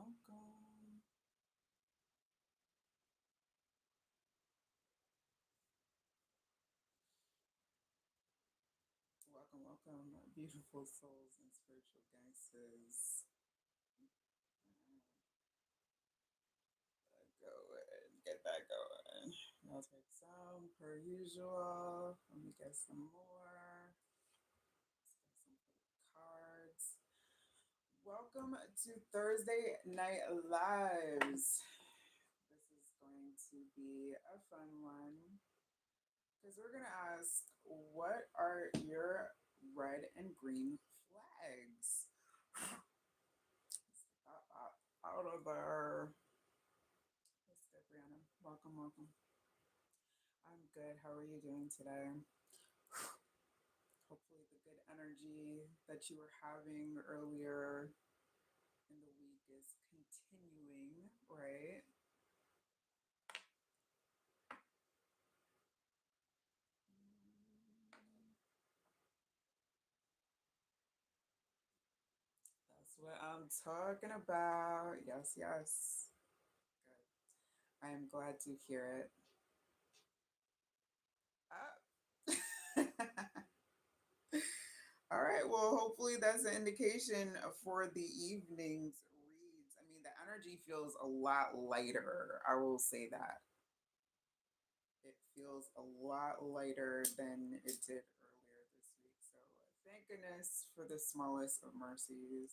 welcome. Welcome, welcome, beautiful souls and spiritual gangsters. Go and get that going. I'll take some per usual. Let me get some more. Let's get some for the cards. Welcome to Thursday Night Lives. This is going to be a fun one because we're going to ask, what are your red and green flags? Out of there. What's good, Brianna? Welcome, welcome. I'm good. How are you doing today? Hopefully, the good energy that you were having earlier in the week is continuing, right? That's what I'm talking about. Yes, yes. Good. I am glad to hear it. Uh, All right. Well, hopefully that's an indication for the evening's reads. I mean, the energy feels a lot lighter. I will say that. It feels a lot lighter than it did earlier this week. So thank goodness for the smallest of mercies.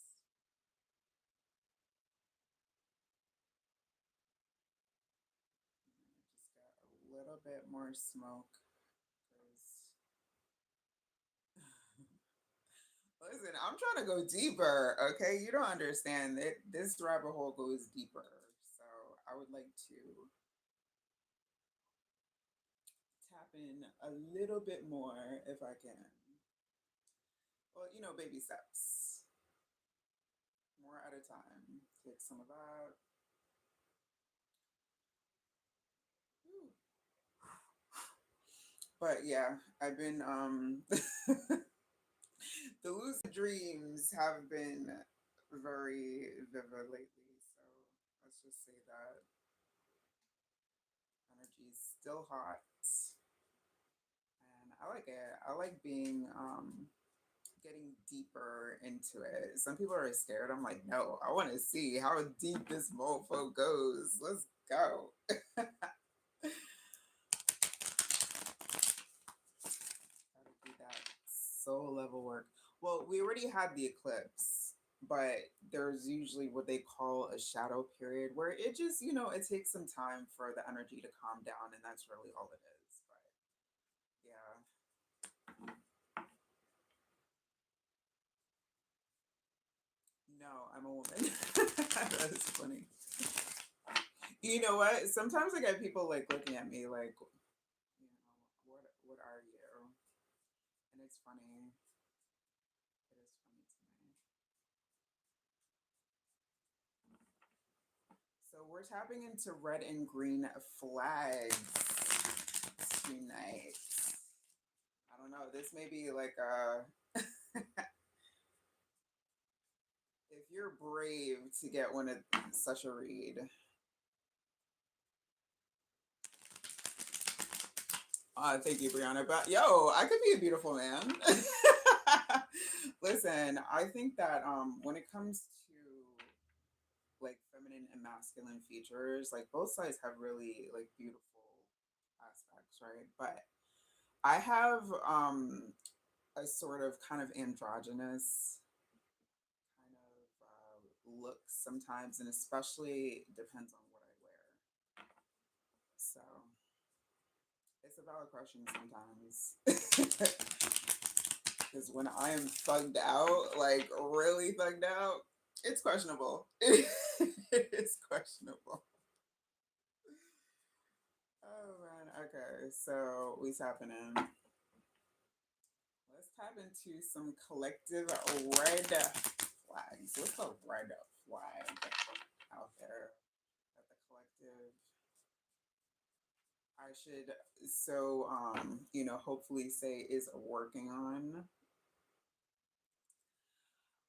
I just got a little bit more smoke because listen, I'm trying to go deeper, okay? You don't understand that this rabbit hole goes deeper. So I would like to tap in a little bit more if I can. Well, baby steps, more at a time. Take some of that. Whew. But yeah, I've been the lucid dreams have been very vivid lately. So let's just say that energy's still hot. And I like it. I like being getting deeper into it. Some people are scared. I'm like, no, I want to see how deep this mofo goes. Let's go. How to do that soul level work. Well, we already had the eclipse, but there's usually what they call a shadow period where it just, it takes some time for the energy to calm down, and that's really all it is. But yeah, no, I'm a woman. That's funny. You know what? Sometimes I get people like looking at me like, what are you? And it's funny. It is funny to me. So we're tapping into red and green flags tonight. I don't know. This may be like a if you're brave to get one of such a read. Thank you, Brianna. But yo, I could be a beautiful man. Listen, I think that when it comes to like feminine and masculine features, like both sides have really like beautiful aspects, right? But I have a sort of kind of androgynous kind of looks sometimes, and especially depends on what I wear. So it's a valid question sometimes. Because when I am thugged out, like really thugged out, it's questionable. It's questionable. Oh man. Okay. So we tapping in. Let's tap into some collective red flags. What's the red flag out there that the collective I should hopefully say is working on.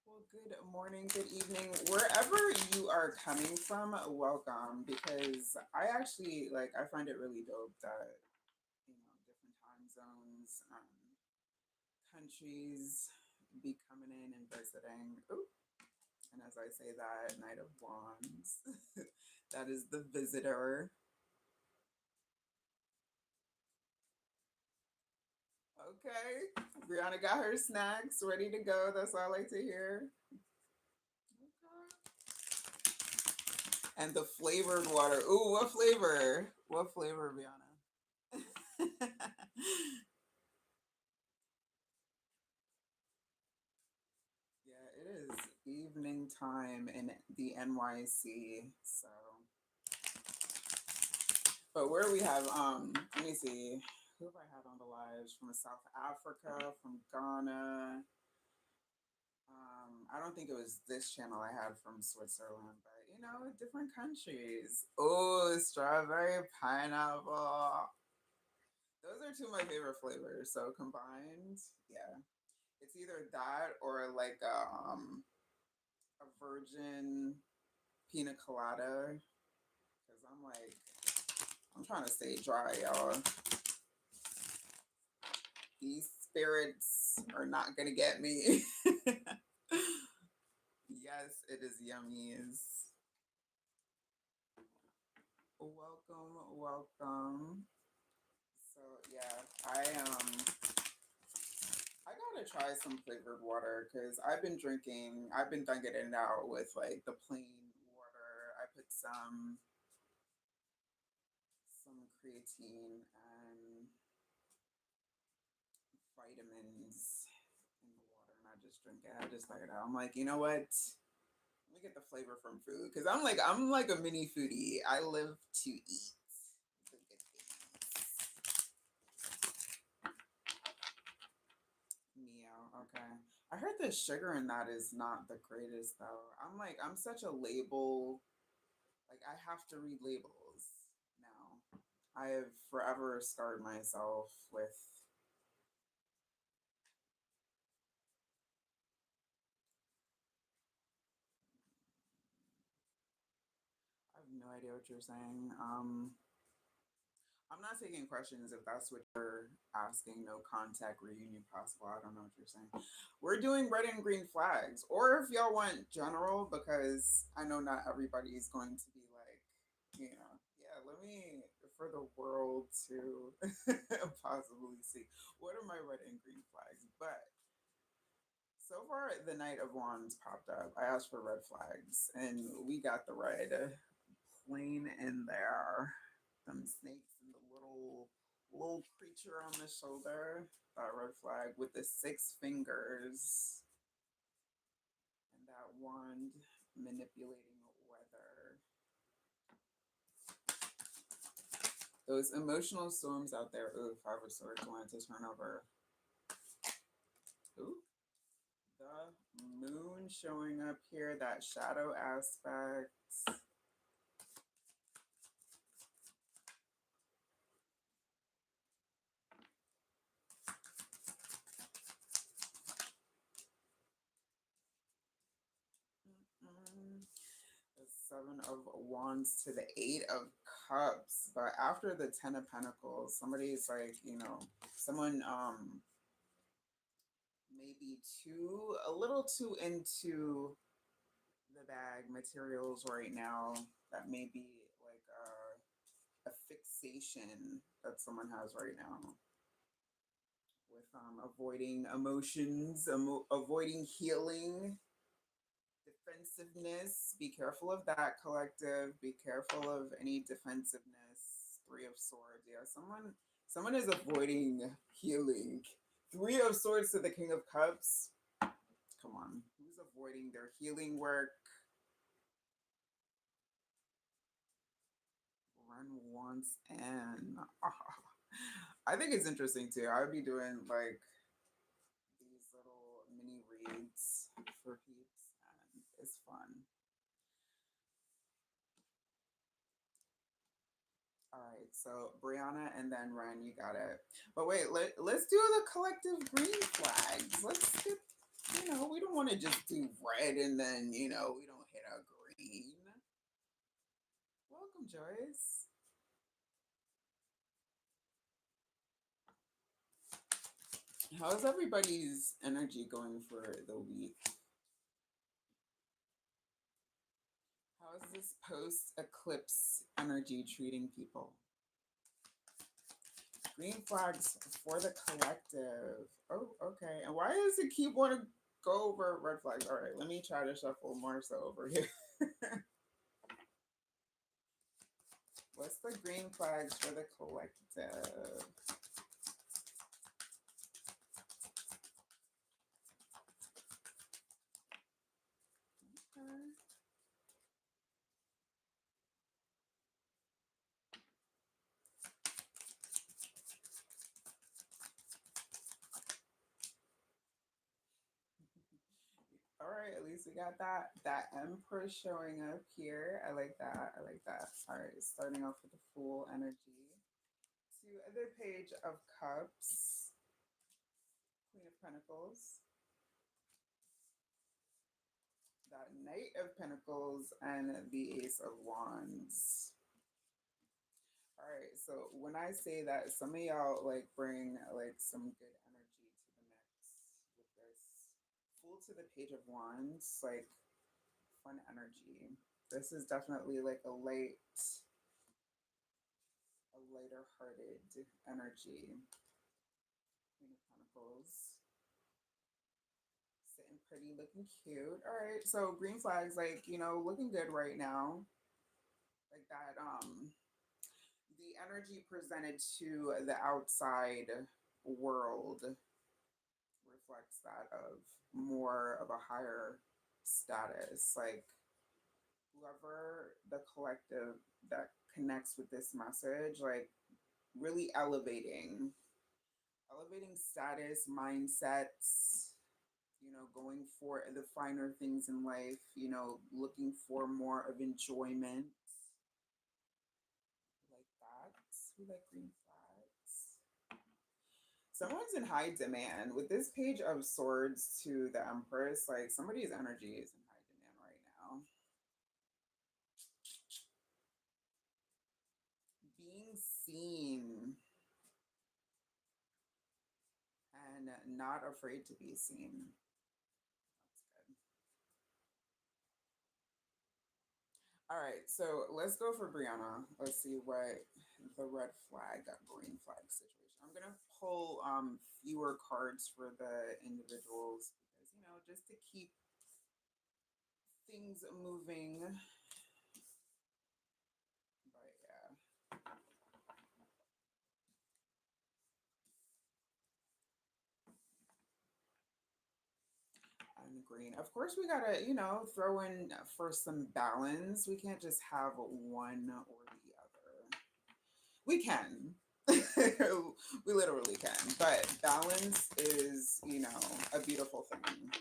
Well, good morning, good evening, wherever you are coming from, welcome, because I actually like I find it really dope that different time zones, countries be coming in and visiting. Ooh, and as I say that, Knight of Wands, that is the visitor. Okay, Brianna got her snacks ready to go. That's what I like to hear. Okay. And the flavored water. Ooh, what flavor? What flavor, Brianna? Yeah, it is evening time in the NYC. So, but where we have let me see, who have I had on the lives from South Africa, from Ghana. I don't think it was this channel I had from Switzerland, but different countries. Oh, strawberry pineapple. Those are two of my favorite flavors. So combined, yeah, it's either that or like a virgin pina colada. Because I'm trying to stay dry, y'all. These spirits are not gonna get me. Yes, it is yummies. Welcome, welcome. So yeah, I gotta try some flavored water because I've been dunking it out with like the plain water. I put some creatine and vitamins in the water, and I just drink it. I just like it out. I'm like, you know what? Let me get the flavor from food because I'm like a mini foodie. I live to eat the good things. Meow. Okay. I heard the sugar in that is not the greatest though. I'm such a label. Like I have to read labels now. I have forever scarred myself with. I have no idea what you're saying. I'm not taking questions if that's what you're asking. No contact reunion possible. I don't know what you're saying. We're doing red and green flags, or if y'all want general, because I know not everybody is going to be like, yeah. Let me for the world to possibly see what are my red and green flags. But so far, the Knight of Wands popped up. I asked for red flags, and we got the red plain in there. Them snakes and the little creature on the shoulder. Red flag with the six fingers and that wand manipulating weather. Those emotional storms out there. Ooh, Five of Swords wanted to turn over. Ooh, the moon showing up here. That shadow aspect. Mm-mm. The Seven of Wands to the Eight of Cups. But after the Ten of Pentacles, somebody's like, someone maybe a little too into the bag materials right now. That may be like a fixation that someone has right now with avoiding emotions, avoiding healing, defensiveness. Be careful of that, collective. Be careful of any defensiveness. Three of Swords. Yeah, someone is avoiding healing. Three of Swords to the King of Cups. Come on, who's avoiding their healing work? Run once and I think it's interesting too. I would be doing like these little mini reads for peeps, and it's fun. All right, so Brianna and then Ren, you got it. But wait, let's do the collective green flags. Let's get, we don't want to just do red and then, we don't hit a green. welcome, Joyce. How's everybody's energy going for the week? How is this post eclipse energy treating people? Green flags for the collective. Oh, okay. And why does it keep wanting to go over red flags? All right, let me try to shuffle more so over here. What's the green flags for the collective? Okay. All right, at least we got that Empress showing up here. I like that. I like that. All right, starting off with the full energy. To the Page of Cups, Queen of Pentacles, that Knight of Pentacles, and the Ace of Wands. All right, so when I say that, some of y'all like bring like some good energy to the mix with this. Full to the Page of Wands, like fun energy. This is definitely like a lighter hearted energy. Queen of Pentacles. Sitting pretty, looking cute. All right, so green flags, like, looking good right now. Like that, the energy presented to the outside world reflects that of more of a higher status. Like whoever the collective that connects with this message, like really elevating status, mindsets, going for the finer things in life, looking for more of enjoyment like that. We like green flags. Someone's in high demand with this Page of Swords to the Empress. Like somebody's energy is in high demand right now. Being seen and not afraid to be seen. That's good. All right, so let's go for Brianna. Let's see what the red flag, green flag situation. I'm gonna pull fewer cards for the individuals because just to keep things moving. But yeah, and green. Of course, we gotta throw in for some balance. We can't just have one or the other. We can. We literally can, but balance is a beautiful thing.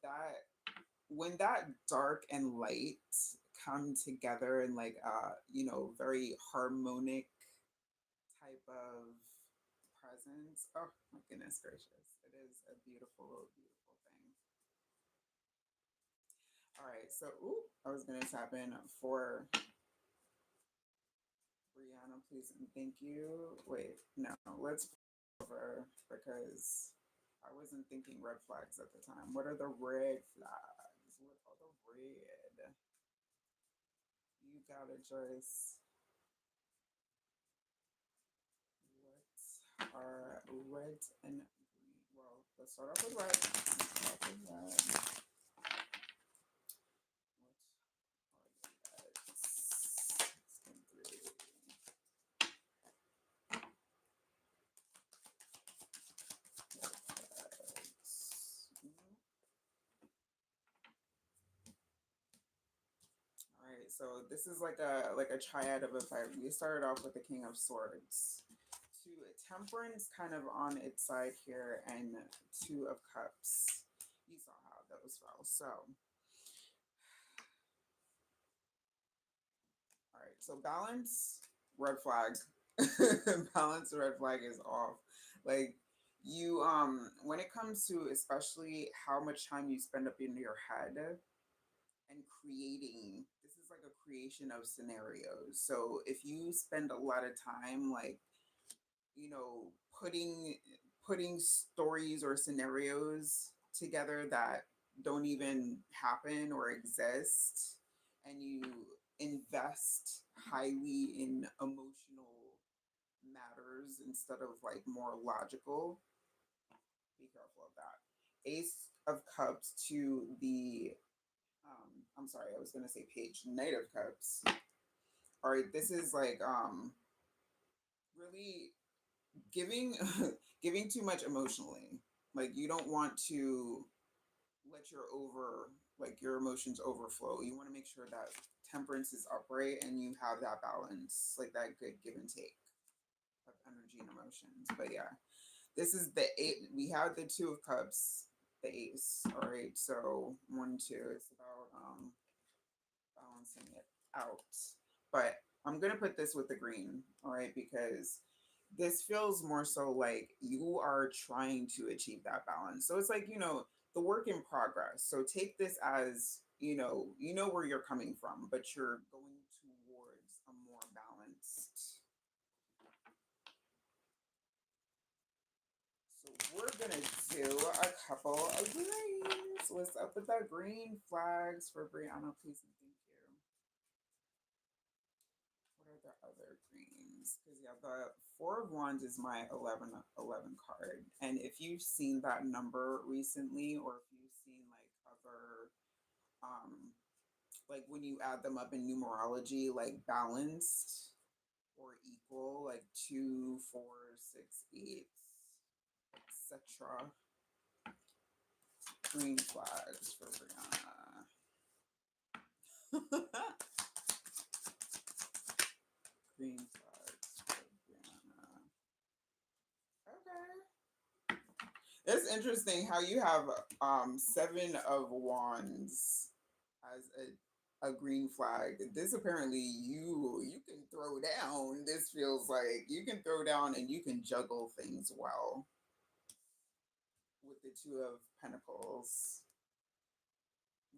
That when that dark and light come together in like very harmonic type of presence, oh my goodness gracious, it is a beautiful beautiful thing. All right, so I was gonna tap in for Brianna, please and thank you. Wait, no, let's over because I wasn't thinking red flags at the time. What are the red flags? What are the red? You got it, Joyce. What are red and green? Well, let's start off with red. Let's start off with red. What are the reds? And green. Reds. All right, so this is like a triad of a five. We started off with the King of Swords. To Temperance kind of on its side here, and Two of Cups. You saw how those fell. So, all right, so balance, red flag. Balance, red flag is off. Like you, when it comes to especially how much time you spend up in your head and creating, this is like a creation of scenarios. So if you spend a lot of time like, you know, putting stories or scenarios together that don't even happen or exist, and you invest highly in emotional matters instead of like more logical, be careful of that. Ace of Cups to the I'm sorry, I was gonna say page. Knight of Cups. All right, this is like really giving giving too much emotionally. Like you don't want to let your emotions overflow. You want to make sure that temperance is upright and you have that balance, like that good give and take of energy and emotions. But yeah, this is the eight. We have the Two of Cups, the ace. All right, so 1, 2. It's about balancing it out. But I'm gonna put this with the green, all right, because this feels more so like you are trying to achieve that balance. So it's like, the work in progress. So take this as, you know where you're coming from, but you're going towards a more balanced. So we're gonna do a couple of greens. What's up with the green flags for Brianna, please and thank you. What are the other greens? Because yeah, the Four of Wands is my 11 card, and if you've seen that number recently, or if you've seen like other, like when you add them up in numerology, like balanced or equal, like 2, 4, 6, 8, etc. Green flags for Brianna. Green flags for Brianna. Okay. It's interesting how you have 7 of Wands as a green flag. This apparently you can throw down. This feels like you can throw down and you can juggle things well with the Two of Pentacles.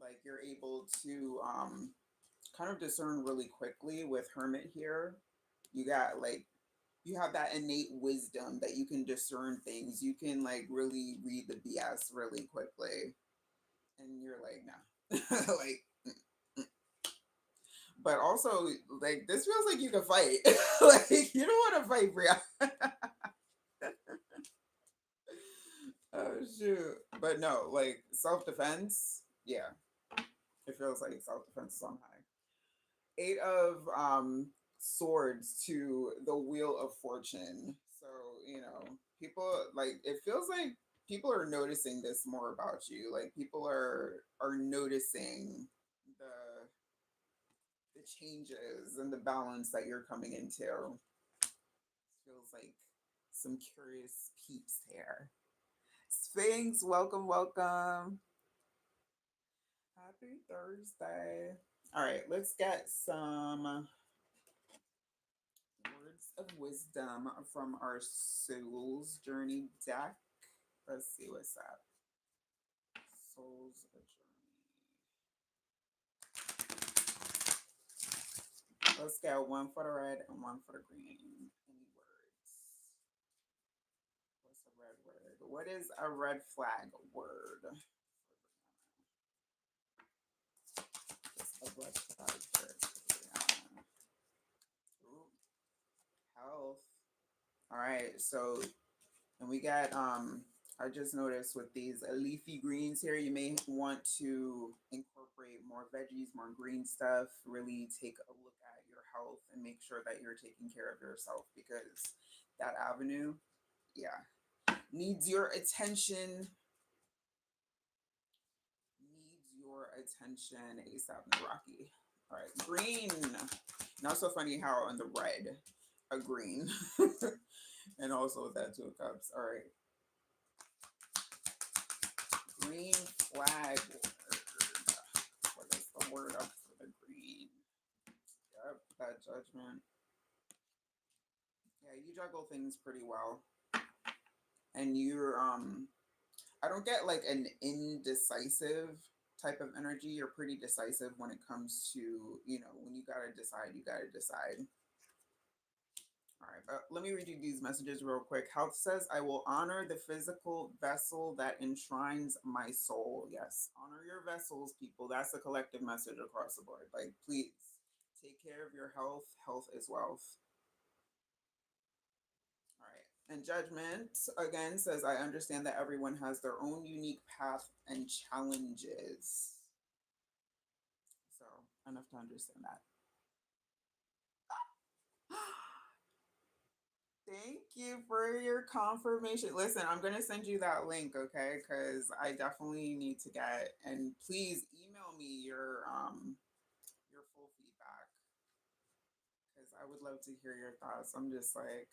Like you're able to kind of discern really quickly with Hermit here. You got like you have that innate wisdom that you can discern things. You can like really read the BS really quickly. And you're like, nah. Like, but also like this feels like you can fight. Like you don't want to fight, Bria. Oh shoot. But no, like self-defense, yeah. It feels like self-defense is on high. 8 of Swords to the Wheel of Fortune. So, people like it feels like people are noticing this more about you. Like people are noticing the the changes and the balance that you're coming into. Feels like some curious peeps here. Sphinx, welcome, welcome. Happy Thursday. All right, let's get some words of wisdom from our Soul's Journey deck. Let's see what's up. Soul's Journey. Let's go one for the red and one for the green. Any words? What's a red word? What is a red flag word? What's a red flag word? Ooh, health. All right, so and we got I just noticed with these leafy greens here, you may want to incorporate more veggies, more green stuff, really take a look at your health and make sure that you're taking care of yourself because that avenue, yeah, needs your attention. Needs your attention ASAP Rocky. All right, green. Not so funny how on the red, a green. And also with that Two of Cups. All right. Green flag word. What is the word up for the green? Yep, that Judgment. Yeah, you juggle things pretty well. And you're I don't get like an indecisive type of energy. You're pretty decisive when it comes to, when you gotta decide, you gotta decide. All right, but let me read you these messages real quick. Health says, I will honor the physical vessel that enshrines my soul. Yes, honor your vessels, people. That's a collective message across the board. Like, please take care of your health. Health is wealth. All right. And judgment again says, I understand that everyone has their own unique path and challenges. So, enough to understand that. Thank you for your confirmation. Listen, I'm going to send you that link, okay? Because I definitely need to get, and please email me your full feedback because I would love to hear your thoughts. I'm just like,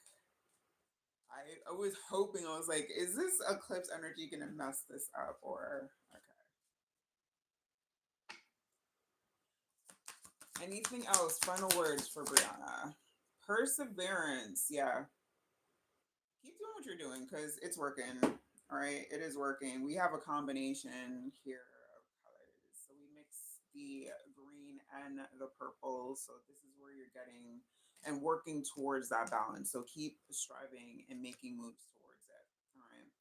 I was hoping, I was like, is this eclipse energy going to mess this up or okay. Anything else? Final words for Brianna. Perseverance. Yeah. Keep doing what you're doing because it's working. All right, it is working. We have a combination here of colors. So we mix the green and the purple. So this is where you're getting and working towards that balance. So keep striving and making moves towards it. All right.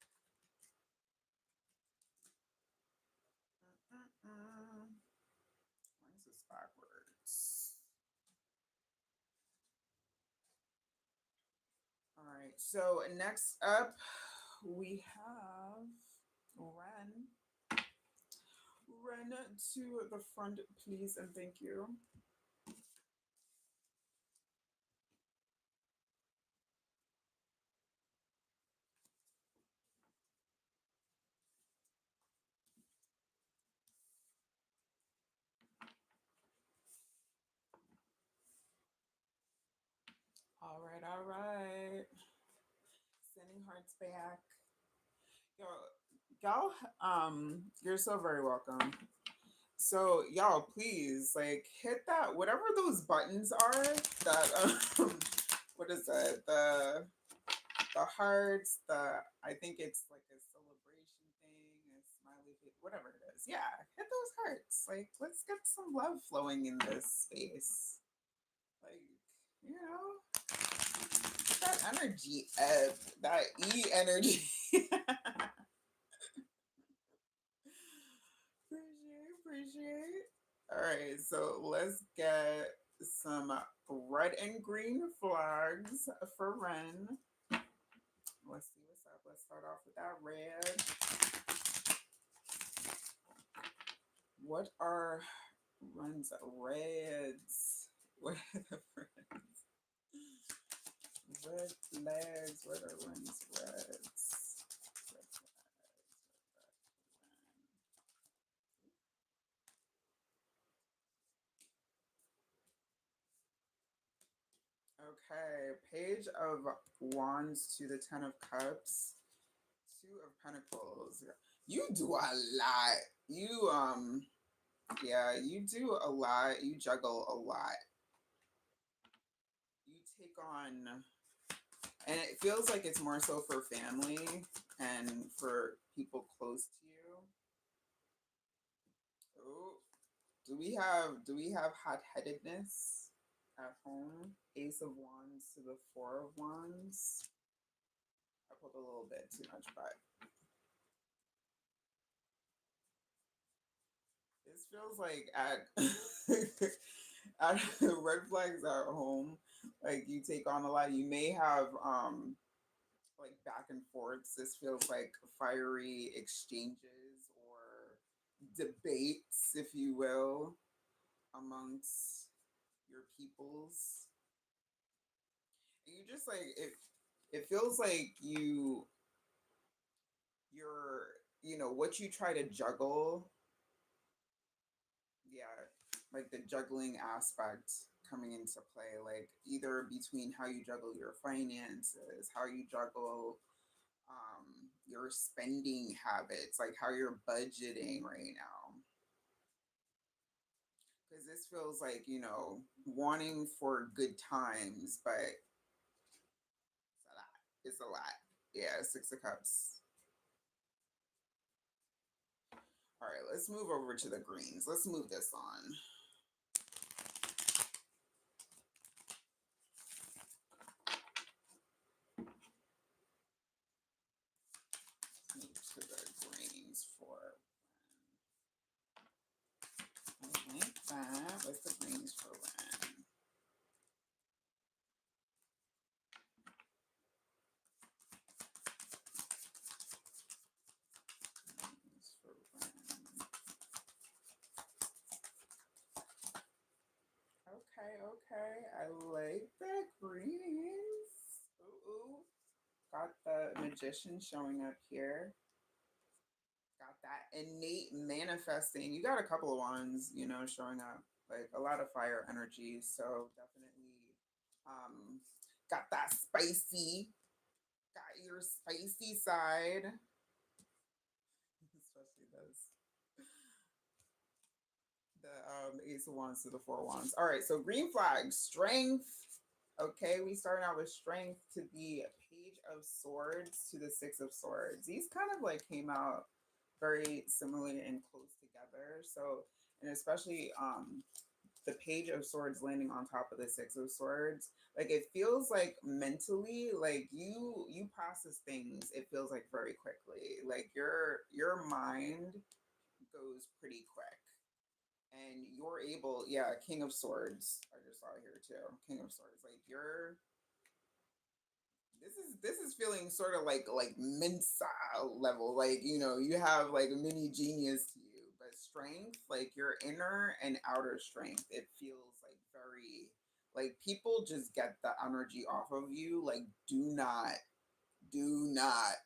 Why is this backwards? All right. So next up, we have Ren. Ren to the front, please, and thank you. All right, all right. Sending hearts back. Yo, y'all, you're so very welcome. So y'all, please like hit that whatever those buttons are. That what is that? The hearts. I think it's like a celebration thing, a smiley face, whatever it is. Yeah, hit those hearts. Like, let's get some love flowing in this space. Like, you know, that energy, that E energy. Appreciate. All right, so let's get some red and green flags for Ren. Let's see what's up. Let's start off with that red. What are Ren's reds? What are the reds? Red flags. What are Ren's reds? Red Okay, Page of Wands to the Ten of Cups, Two of Pentacles. You do a lot. Yeah, you do a lot. You juggle a lot. You take on, and it feels like it's more so for family and for people close to you. Oh, do we have hot-headedness at home? Ace of Wands to the Four of Wands. I pulled a little bit too much, but this feels like at red flags at home, like you take on a lot. You may have like back and forths. This feels like fiery exchanges or debates, if you will, amongst your peoples. And you just like it feels like you're what you try to juggle, yeah, like the juggling aspect coming into play, like either between how you juggle your finances, how you juggle your spending habits, like how you're budgeting right now. Because this feels like, wanting for good times, but it's a lot. It's a lot. Yeah, Six of Cups. All right, let's move over to the greens. Let's move this on. Move to the greens for like that. What's the greens for when? Greens for when. Okay, okay. I like the greens. Ooh, ooh. Got the magician showing up here. Got that innate manifesting. You got a couple of ones, showing up. Like a lot of fire energy. So definitely um got that spicy, got your spicy side. Especially those the ace of wands to the four wands. All right, so green flag, strength. Okay, we starting out with strength to the page of swords to the six of swords. These kind of like came out very similarly and close together. So, and especially the page of swords landing on top of the six of swords, like it feels like mentally, like you process things, it feels like very quickly. Like your mind goes pretty quick and you're able, yeah, king of swords, I just saw it here too, king of swords, like you're, this is feeling sort of like mensa level, like you have like a mini genius to you, but strength, like your inner and outer strength, it feels like very, like people just get the energy off of you, like do not do not,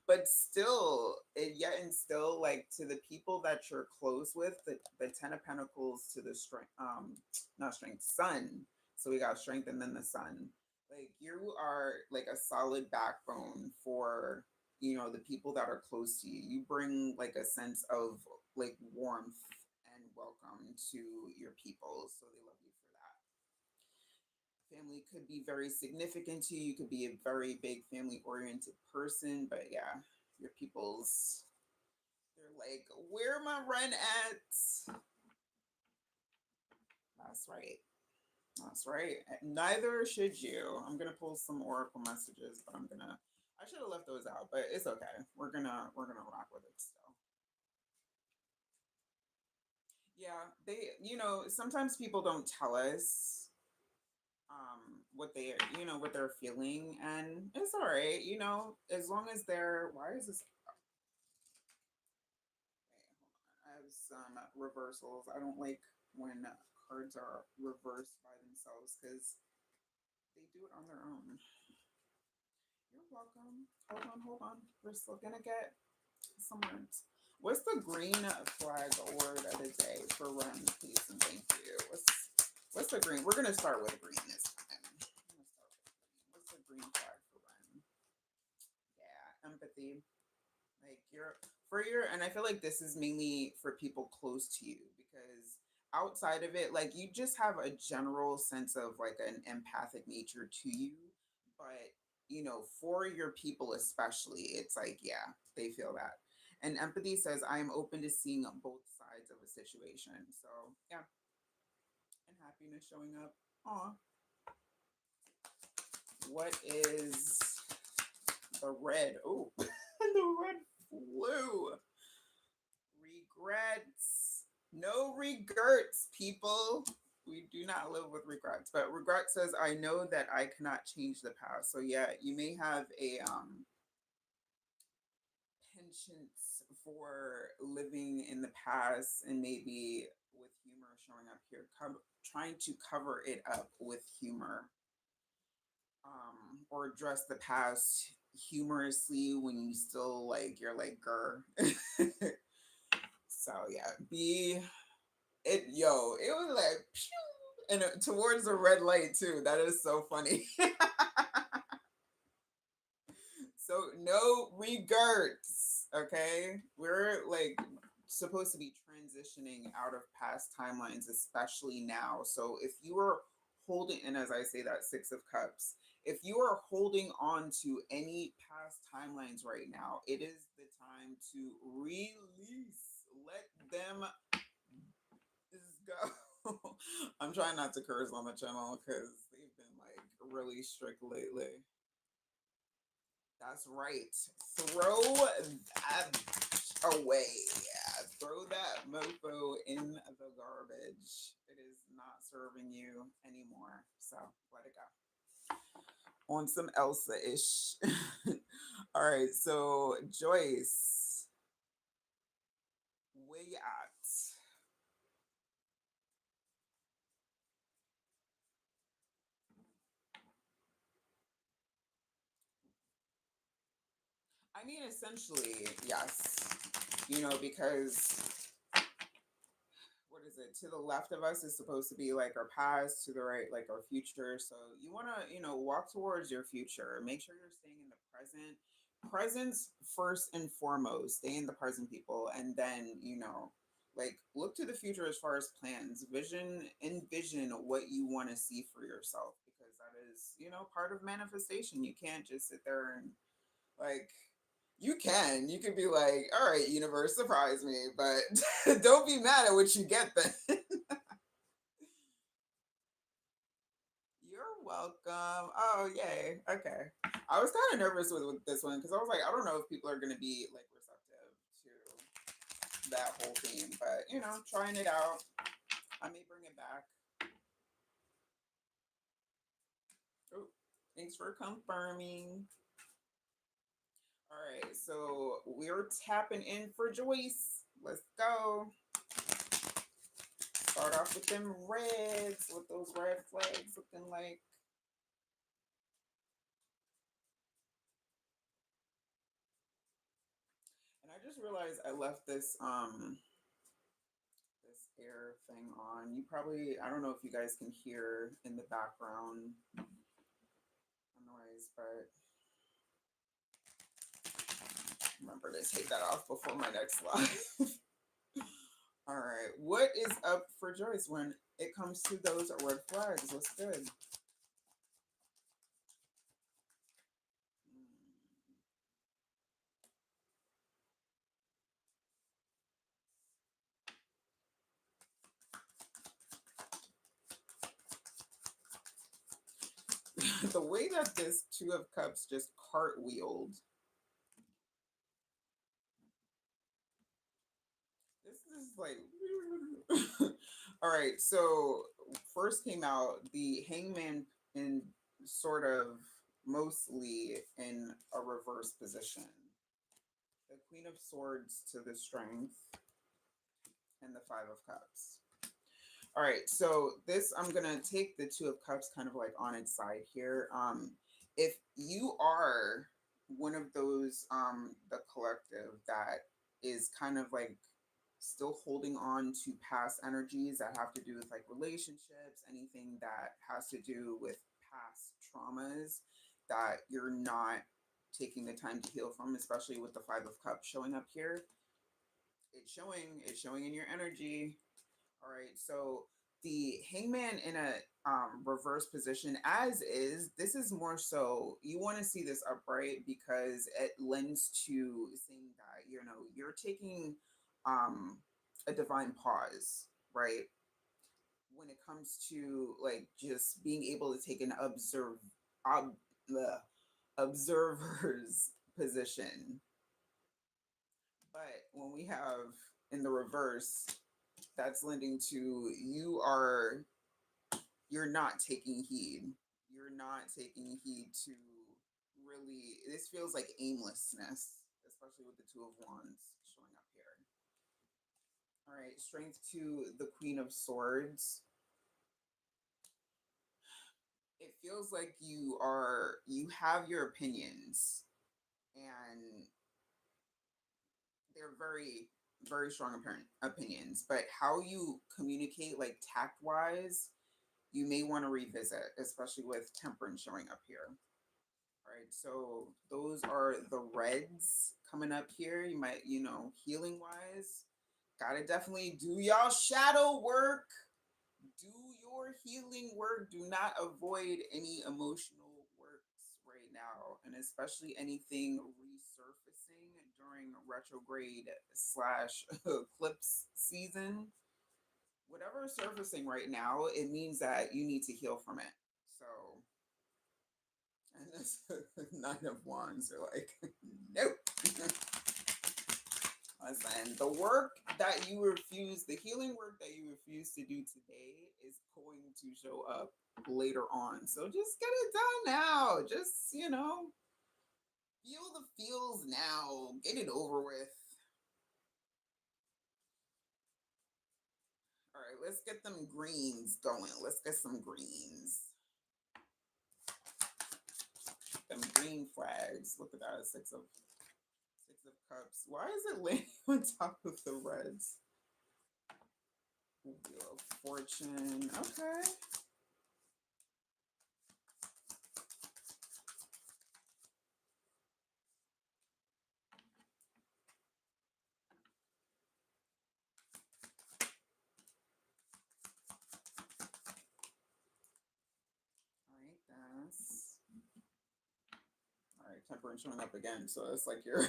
but still it yet and still, like to the people that you're close with, the ten of pentacles to the strength, not strength, sun. So we got strength and then the sun, like you are like a solid backbone for the people that are close to you. You bring like a sense of like warmth and welcome to your people, so they love you for that. Family could be very significant to you. You could be a very big family oriented person, but yeah, your people's, they're like, where my rent at? That's right. That's right. Neither should you. I'm gonna pull some oracle messages, but I should have left those out, but it's okay. We're gonna rock with it still. Yeah, sometimes people don't tell us what what they're feeling, and it's all right, as long as they're, why is this, I have some reversals. I don't like when cards are reversed by themselves because they do it on their own. You're welcome. Hold on. We're still gonna get some words. What's the green flag word of the day for run, please and thank you? What's the green? We're gonna start with green this time. What's the green flag for run? Yeah, empathy. Like and I feel like this is mainly for people close to you, because outside of it, like you just have a general sense of like an empathic nature to you, but for your people especially, it's like, yeah, they feel that. And empathy says, I am open to seeing both sides of a situation. So yeah, and happiness showing up. Aw. What is the red? Oh, the red flew. Regrets. No regrets, people. We do not live with regrets. But regret says, I know that I cannot change the past. So yeah, you may have a penchant for living in the past, and maybe with humor showing up here, trying to cover it up with humor, or address the past humorously when you still like, you're like, grr. So yeah, be it, yo, it was like pew, and towards the red light too. That is so funny. So no regrets, okay? We're like supposed to be transitioning out of past timelines, especially now. So if you were holding, and as I say that, Six of Cups, if you are holding on to any past timelines right now, it is the time to release. Let them just go. I'm trying not to curse on the channel because they've been like really strict lately. That's right. Throw that away. Throw that mofo in the garbage. It is not serving you anymore. So let it go. On some Elsa ish. All right. So, Joyce, where you at? I mean, essentially, yes. Because what is it? To the left of us is supposed to be like our past, to the right, like our future. So you want to, walk towards your future. Make sure you're staying in the present. Presence first and foremost. Stay in the present, people. And then, like look to the future as far as plans. Envision what you want to see for yourself because that is, part of manifestation. You can't just sit there and like you can be like, all right, universe, surprise me, but don't be mad at what you get then. You're welcome. Oh, yay. Okay. I was kind of nervous with this one because I was like, I don't know if people are going to be like receptive to that whole theme, but trying it out. I may bring it back. Oh, thanks for confirming. All right, so we're tapping in for Joyce. Let's go. Start off with them reds, with those red flags looking like. And I just realized I left this air thing on. You probably, I don't know if you guys can hear in the background a noise, but remember to take that off before my next live. All right, what is up for Joyce when it comes to those red flags? What's good? The way that this Two of Cups just cartwheeled. This is like, all right. So first came out the Hangman in sort of mostly in a reverse position. The Queen of Swords to the Strength and the Five of Cups. All right, so this I'm gonna take the Two of Cups kind of like on its side here. If you are one of those the collective that is kind of like still holding on to past energies that have to do with like relationships, anything that has to do with past traumas that you're not taking the time to heal from, especially with the Five of Cups showing up here. It's showing in your energy. All right, so the Hangman in a reverse position, as is, this is more so you want to see this upright because it lends to saying that you're taking um, a divine pause, right? When it comes to like just being able to take an ob, the observer's position, but when we have in the reverse, that's lending to you're not taking heed. You're not taking heed to really, this feels like aimlessness, especially with the Two of Wands showing up here. All right, strength to the Queen of Swords. It feels like you have your opinions and they're very very strong opinions, but how you communicate like tact wise, you may want to revisit, especially with Temperance showing up here. All right, so those are the reds coming up here. You might, healing wise, gotta definitely do y'all shadow work. Do your healing work. Do not avoid any emotional works right now, and especially anything resurfacing during retrograde slash eclipse season. Whatever is surfacing right now, it means that you need to heal from it. So, and this Nine of Wands are like, nope. Listen, the work that you refuse, the healing work that you refuse to do today is going to show up later on. So just get it done now. Just, feel the feels now. Get it over with. All right, let's get them greens going. Let's get some greens. Them green flags. Look at that. Six of cups. Why is it laying on top of the reds? Wheel of Fortune. Okay. All right, that's all right. Temperance showing up again, so it's like your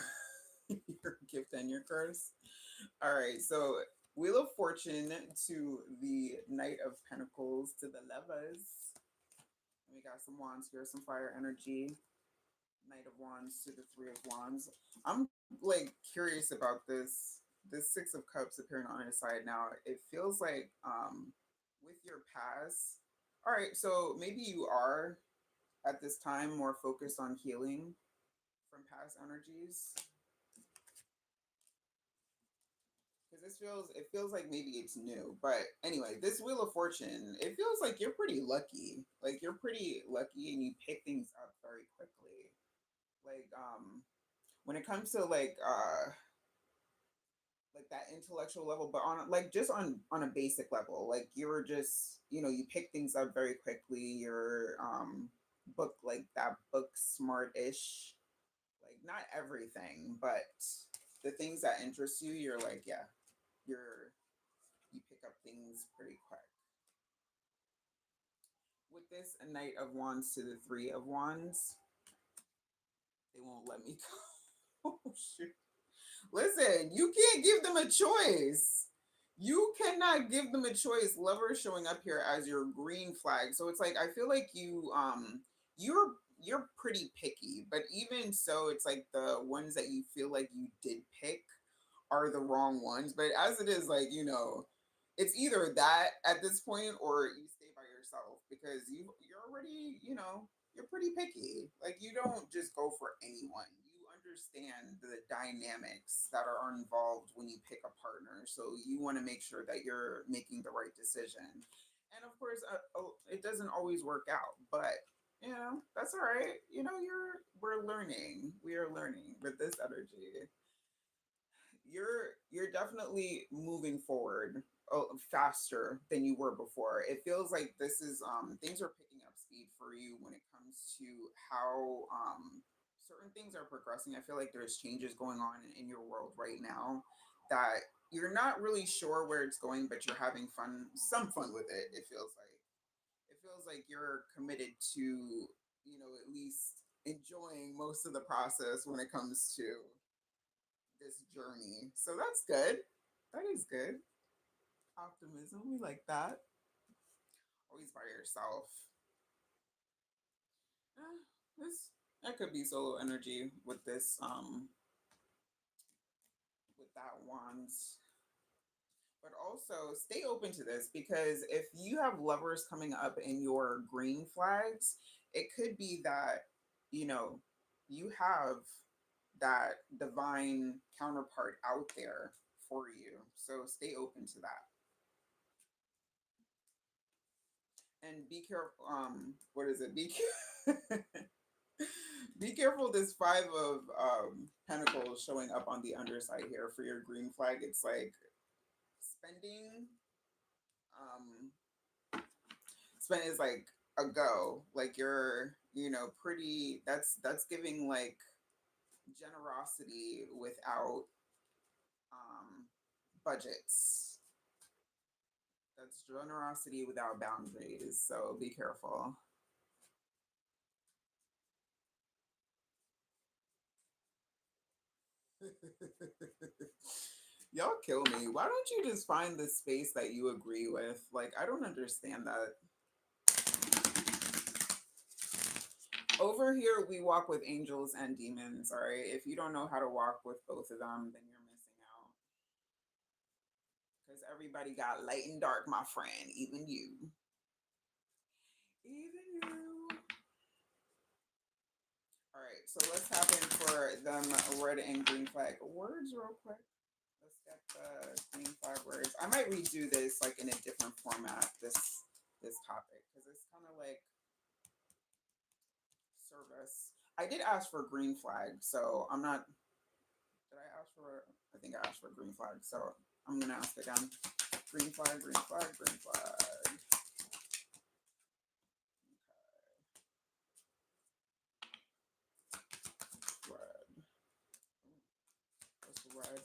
your gift and your curse. All right, so Wheel of Fortune to the Knight of Pentacles to the lovers. We got some wands here, some fire energy. Knight of Wands to the Three of Wands. I'm like curious about this Six of Cups appearing on his side now. It feels like with your past. All right, so maybe you are at this time more focused on healing from past energies. Because it feels like maybe it's new. But anyway, this Wheel of Fortune, it feels like you're pretty lucky. Like you're pretty lucky and you pick things up very quickly. Like when it comes to like that intellectual level, but on like just on a basic level, like you're just, you pick things up very quickly. You're book like that book smart-ish. Like not everything, but the things that interest you, you're like, yeah, you pick up things pretty quick. With this a Knight of Wands to the Three of Wands, they won't let me go. Oh shoot. Listen, you can't give them a choice. You cannot give them a choice. Lover showing up here as your green flag. So it's like I feel like you're pretty picky, but even so, it's like the ones that you feel like you did pick are the wrong ones. But as it is, like, it's either that at this point or you stay by yourself because you're already, you're pretty picky. Like you don't just go for anyone. You understand the dynamics that are involved when you pick a partner. So you want to make sure that you're making the right decision. And of course, it doesn't always work out, but that's all right. We're learning. We are learning with this energy. You're definitely moving forward faster than you were before. It feels like this is things are picking up speed for you when it comes to how certain things are progressing. I feel like there's changes going on in your world right now that you're not really sure where it's going, but you're having some fun with it. It feels like you're committed to, at least enjoying most of the process when it comes to this journey. So that's good. That is good. Optimism. We like that. Always by yourself. This that could be solo energy with this with that wands. But also stay open to this because if you have lovers coming up in your green flags, it could be that, you know, you have that divine counterpart out there for you. So stay open to that. And be careful. What is it? Be careful. This Five of Pentacles showing up on the underside here for your green flag. It's like spending. Um, spend is like a go. Like you're, pretty. That's giving like generosity without budgets. That's Generosity without boundaries. So be careful. Y'all kill me. Why don't you just find the space that you agree with? Like, I don't understand that. Over here, we walk with angels and demons. All right. If you don't know how to walk with both of them, then you're missing out. Because everybody got light and dark, my friend. Even you. Even you. All right. So let's hop in for them red and green flag words real quick. Let's get the green flag words. I might redo this like in a different format. This topic because it's kind of like service. I did ask for green flag, so I'm not. Did I ask for? I think I asked for green flag, so I'm gonna ask again. Green flag, green flag, green flag. Red. What's red?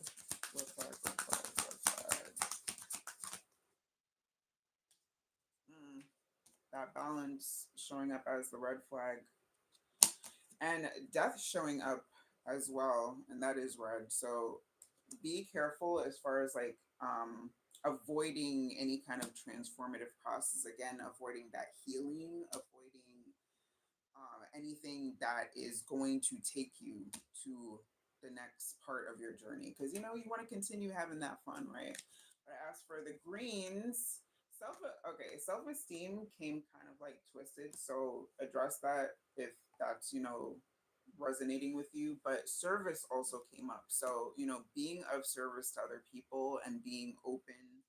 Red flag, red flag, red flag. Mm, that balance showing up as the red flag, and death showing up as well, and that is red. So be careful as far as like avoiding any kind of transformative process. Again, avoiding that healing, avoiding anything that is going to take you to the next part of your journey because you know you want to continue having that fun, right? But as for the greens, self okay, self-esteem came kind of like twisted, so address that if that's, you know, resonating with you. But service also came up, so you know, being of service to other people and being open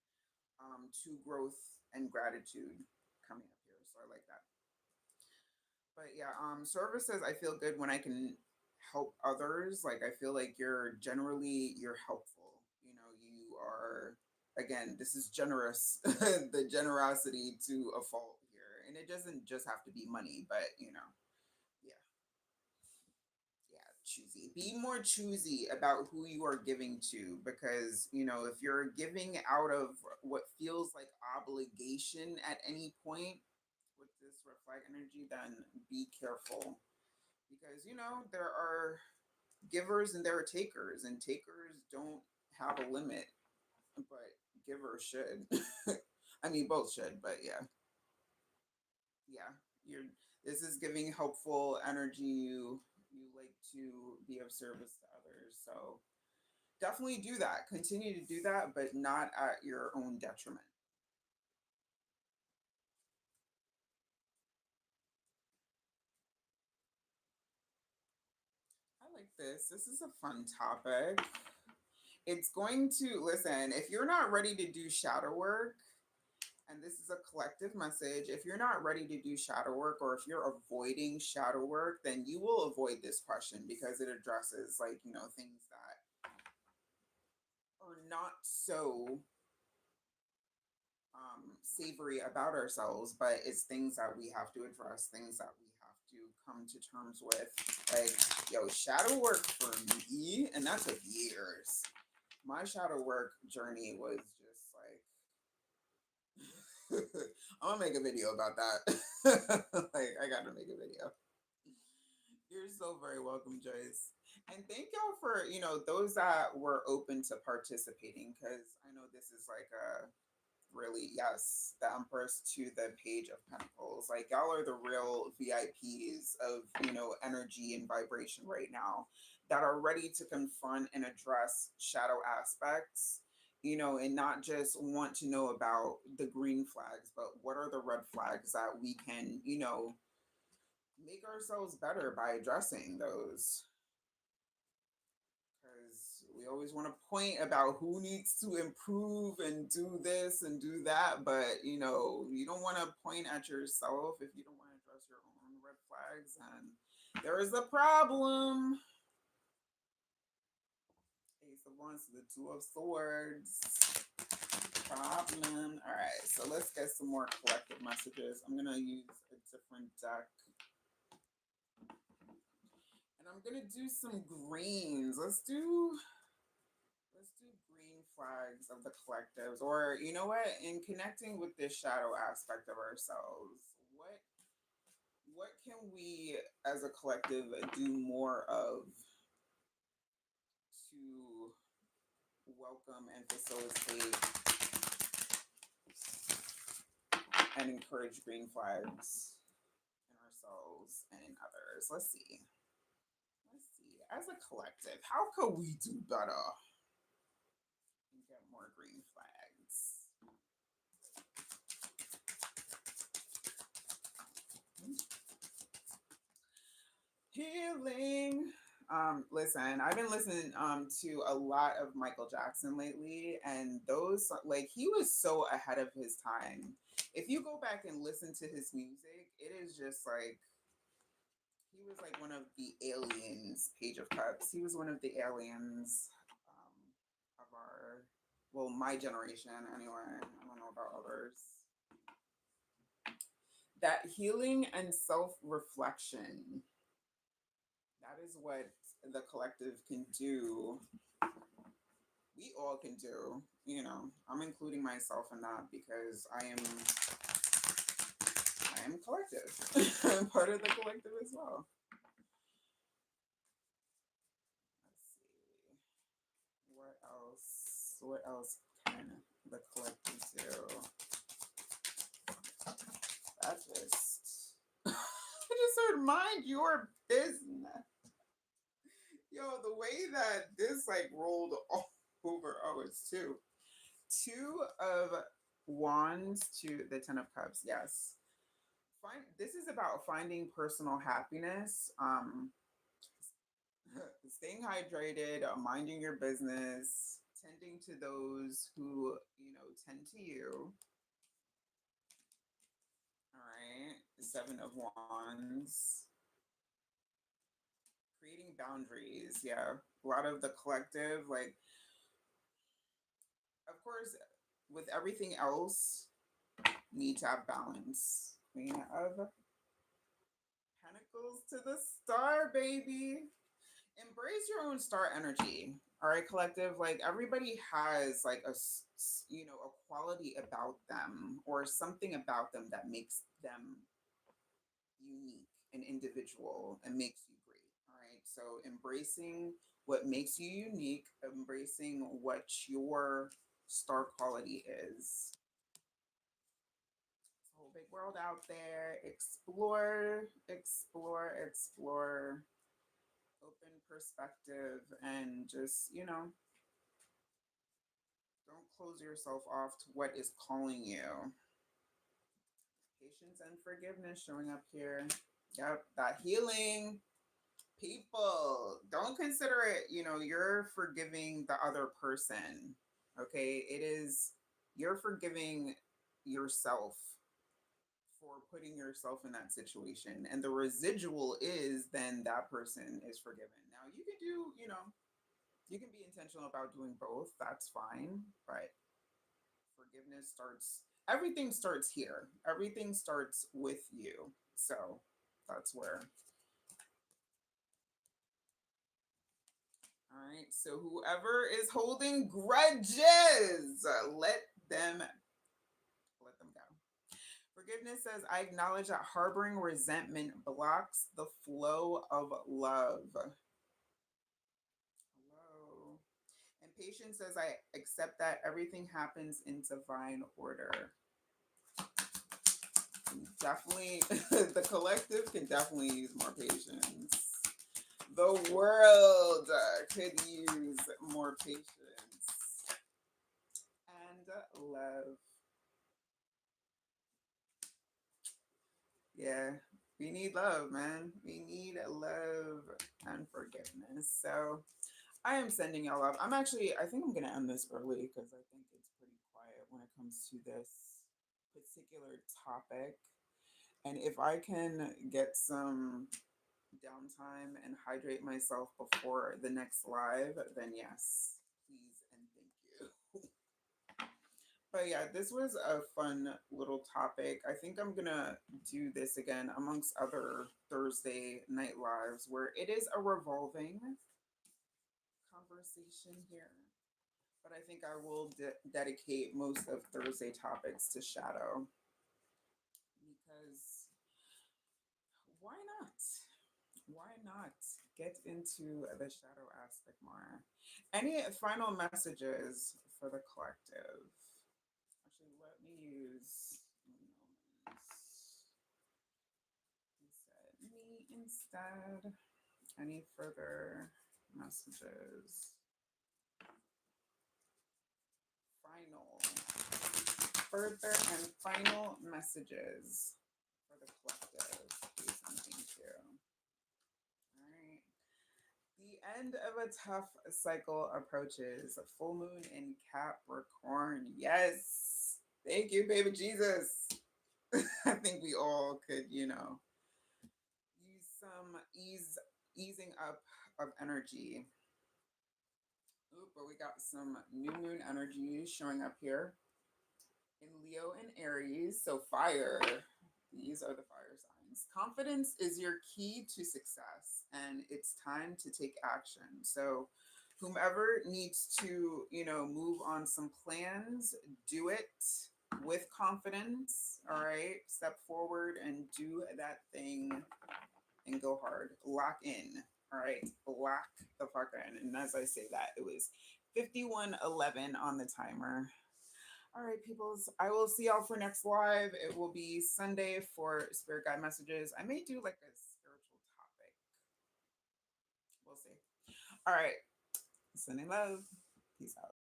to growth and gratitude coming up here, so I like that. But yeah, services, I feel good when I can help others. Like I feel like you're helpful. You know, you are, again, this is generous, the generosity to a fault here. And it doesn't just have to be money, but you know, yeah, yeah, choosy. Be more choosy about who you are giving to because, you know, if you're giving out of what feels like obligation at any point with this red flag energy, then be careful because you know there are givers and there are takers, and takers don't have a limit, but givers should. I mean, both should, but yeah, yeah. You're. This is giving helpful energy. You like to be of service to others, so definitely do that. Continue to do that, but not at your own detriment. I like this. This is a fun topic. It's going to listen. If you're not ready to do shadow work, and this is a collective message, if you're not ready to do shadow work or if you're avoiding shadow work, then you will avoid this question because it addresses like, you know, things that are not so savory about ourselves, but it's things that we have to address, things that we have to come to terms with. Like, yo, shadow work for me, and that took years. My shadow work journey was just like, I'm gonna make a video about that. Like, I gotta make a video. You're so very welcome, Joyce. And thank y'all for, you know, those that were open to participating because I know this is like a really, yes, the Empress to the Page of Pentacles. Like, y'all are the real VIPs of, you know, energy and vibration right now that are ready to confront and address shadow aspects, you know, and not just want to know about the green flags, but what are the red flags that we can, you know, make ourselves better by addressing those. Because we always want to point about who needs to improve and do this and do that, but you know, you don't want to point at yourself if you don't want to address your own red flags, and there is a problem. Ace of Wands to the Two of Swords. Problem. All right, so let's get some more collective messages. I'm gonna use a different deck. And I'm gonna do some greens. Let's do green flags of the collectives, or you know what, in connecting with this shadow aspect of ourselves, what can we as a collective do more of to welcome and facilitate and encourage green flags in ourselves and in others? Let's see, as a collective, how could we do better and get more green flags? Healing. Listen, I've been listening to a lot of Michael Jackson lately, and those, like, he was so ahead of his time. If you go back and listen to his music, it is just like he was like one of the aliens. Page of Cups. He was one of the aliens of our, well, my generation anyway. I don't know about others. That healing and self reflection. That is what the collective can do. We all can do. I'm including myself in that because I am collective. I'm part of the collective as well. Let's see. What else? What else can the collective do? That just I just heard mind your business. Yo, the way that this like rolled all over. Oh, it's two of wands to the 10 of cups. Yes, this is about finding personal happiness, staying hydrated, minding your business, tending to those who tend to you. All right, 7 of wands, creating boundaries. Yeah, a lot of the collective, like, of course, with everything else, need to have balance. Queen of Pentacles to the star, baby. Embrace your own star energy. All right, collective. Like, everybody has like a quality about them or something about them that makes them unique and individual and makes you great. All right. So embracing what makes you unique, embracing what your star quality is. Whole big world out there. Explore, explore, explore. Open perspective, and just, don't close yourself off to what is calling you. Patience and forgiveness showing up here. Yep, that healing. People, don't consider it, you're forgiving the other person. Okay, it is, you're forgiving yourself for putting yourself in that situation, and the residual is then that person is forgiven. Now you can do, you can be intentional about doing both, that's fine, but forgiveness starts, everything starts here, everything starts with you. So that's where. All right, so whoever is holding grudges, let them go. Forgiveness says, I acknowledge that harboring resentment blocks the flow of love. Hello. And patience says, I accept that everything happens in divine order. Definitely, the collective can definitely use more patience. The world could use more patience and love. Yeah, we need love, man. We need love and forgiveness. So I am sending y'all love. I think I'm going to end this early because I think it's pretty quiet when it comes to this particular topic. And if I can get some downtime and hydrate myself before the next live, then yes, please and thank you. But yeah, this was a fun little topic. I think I'm gonna do this again amongst other Thursday night lives where it is a revolving conversation here. but I think I will dedicate most of Thursday topics to shadow because why not? Why not get into the shadow aspect more? Any final messages for the collective? Actually, let me use he said me instead. Any further messages? Final, further and final messages for the collective. Please and thank you. All right. The end of a tough cycle approaches. Full moon in Capricorn. Yes. Thank you, baby Jesus. I think we all could, use some easing up of energy. Oop, but we got some new moon energy showing up here in Leo and Aries. So fire. These are the fire signs. Confidence is your key to success, and it's time to take action. So whomever needs to, move on some plans, do it with confidence. All right. Step forward and do that thing and go hard. Lock in. All right. Lock the fuck in. And as I say that, it was 51:11 on the timer. All right, peoples. I will see y'all for next live. It will be Sunday for Spirit Guide messages. I may do like a spiritual topic. We'll see. All right. Sending love. Peace out.